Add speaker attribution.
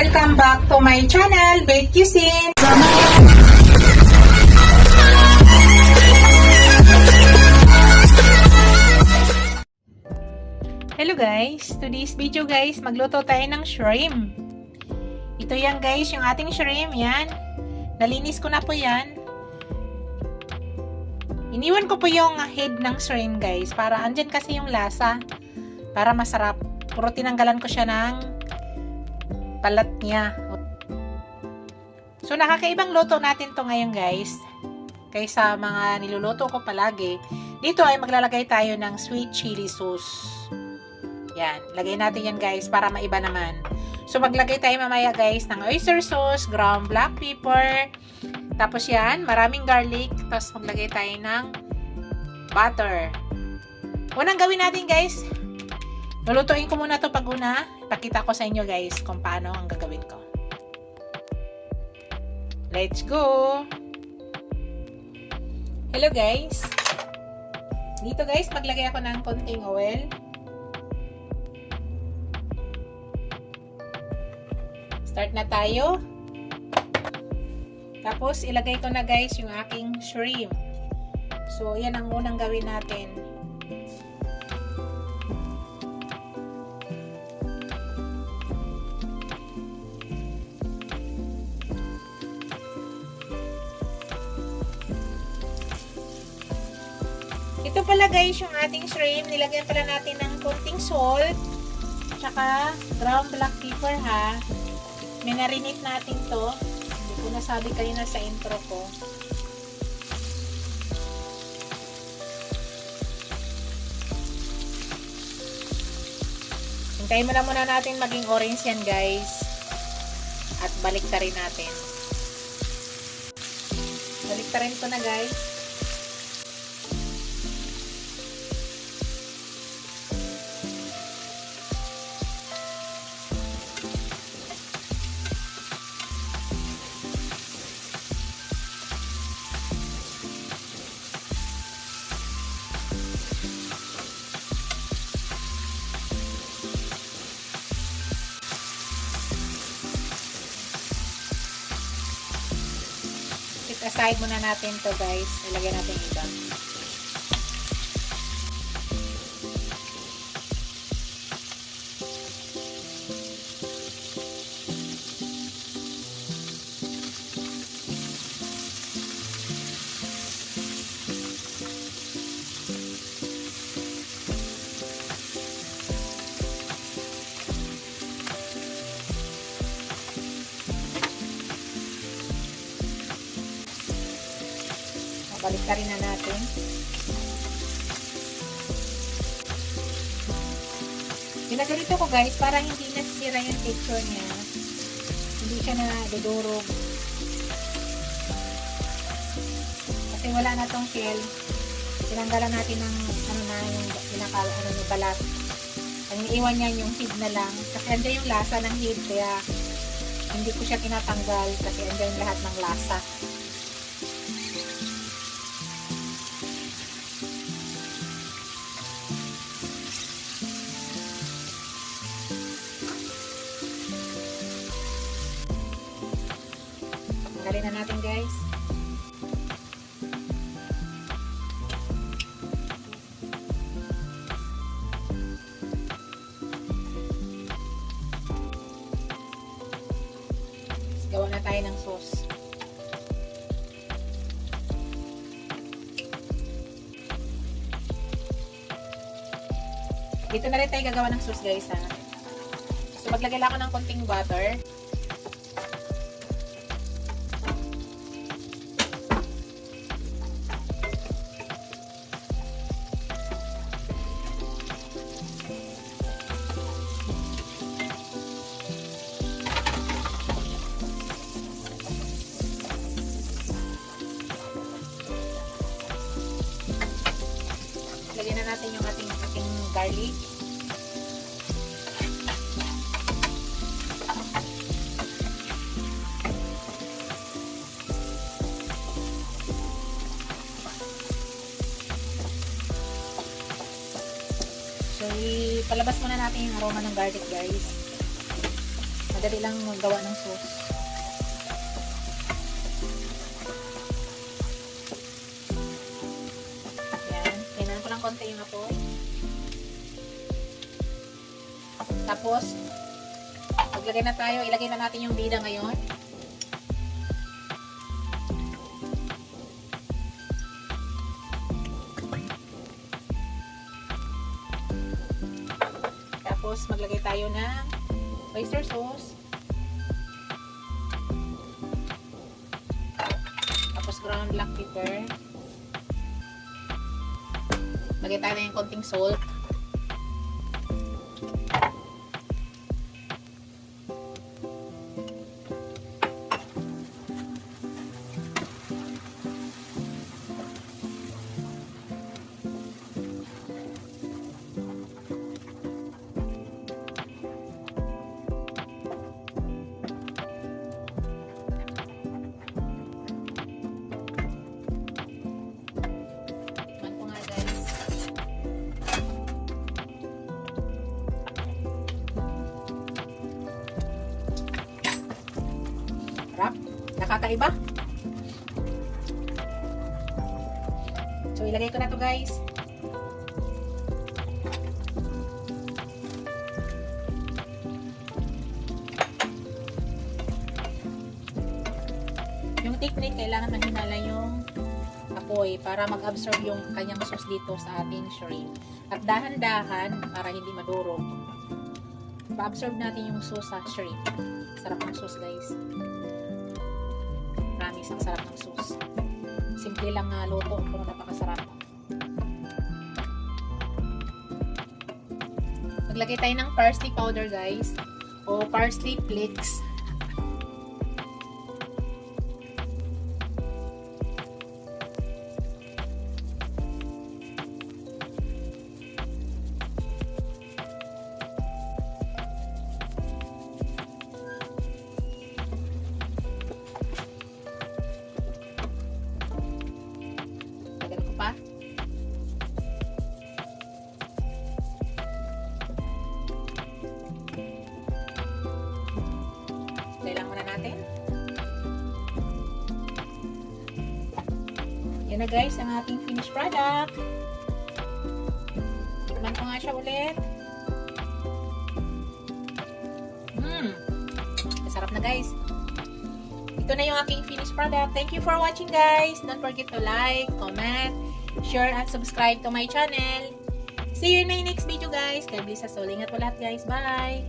Speaker 1: Welcome back to my channel, Bake Cuisine. Hello guys, today's video guys, magluto tayo ng shrimp. Ito yan guys, yung ating shrimp, yan. Nalinis ko na po yan. Iniwan ko po yung head ng shrimp guys, para andyan kasi yung lasa, para masarap. Puro tinanggalan ko siya ng balat niya. So nakakaibang luto natin to ngayon guys, kaysa mga niluluto ko palagi. Dito ay maglalagay tayo ng sweet chili sauce. Yan, lagay natin yan guys para maiba naman. So maglagay tayo mamaya guys ng oyster sauce, ground black pepper, tapos yan, maraming garlic, tapos maglagay tayo ng butter. Unang gawin natin guys, lulutuin ko muna to pag una, ipakita ko sa inyo guys kung paano ang gagawin ko. Let's go! Hello guys! Dito guys, maglagay ako ng konting oil. Start na tayo. Tapos, ilagay ko na guys yung aking shrimp. So, yan ang unang gawin natin. Ito pala guys yung ating shrimp. Nilagyan pala natin ng konting salt. Tsaka, ground black pepper ha. Minarinate natin to. Hindi ko nasabi kanina sa intro ko. Hintayin muna natin maging orange yan guys. At baliktarin natin. Baliktarin ko na guys. Aside muna natin to guys. Ilagay natin iba. Baliktarin na natin. Ginaganito ko guys para hindi nasira yung texture niya. Hindi siya na dudurog. Kasi wala na tong shell. Tinanggalan natin ng yung balat. Ang iniiwan niya yung head na lang. Kasi andyan yung lasa ng head. Kaya hindi ko siya tinatanggal kasi andyan lahat ng lasa. Tanggalin na natin guys. Gawa na tayo ng sauce. Dito na rin tayo gagawa ng sauce guys ha. So maglagay lang ako ng konting butter. Lagyan na natin yung ating garlic. So, ipalabas muna natin yung aroma ng garlic guys. Madali lang magawa ng sauce. Yan. Kailangan ko lang konti yung apoy. Tapos, maglagay na tayo. Ilagay na natin yung bida ngayon. Tapos, maglagay tayo ng oyster sauce. Tapos, ground black pepper. Lagay tayo ng konting salt. Sarap. Nakakaiba. So, ilagay ko na to guys. Yung technique, kailangan mahinala yung apoy para mag-absorb yung kanyang sauce dito sa ating shrimp. At dahan-dahan para hindi madurog. Pa-absorb natin yung sauce sa shrimp. Sarap ng sauce guys. Promise, ang sarap ng sauce. Simple lang nga luto, pero napakasarap. Maglagay tayo ng parsley powder guys, o parsley flakes. Pa. Kailangan muna natin. Yan na guys, ang ating finished product. Tikman ko nga siya ulit. Masarap na guys. Ito na yung aking finished product. Thank you for watching guys. Don't forget to like, comment, share, and subscribe to my channel. See you in my next video guys. God bless us all. Ingat po lahat guys. Bye!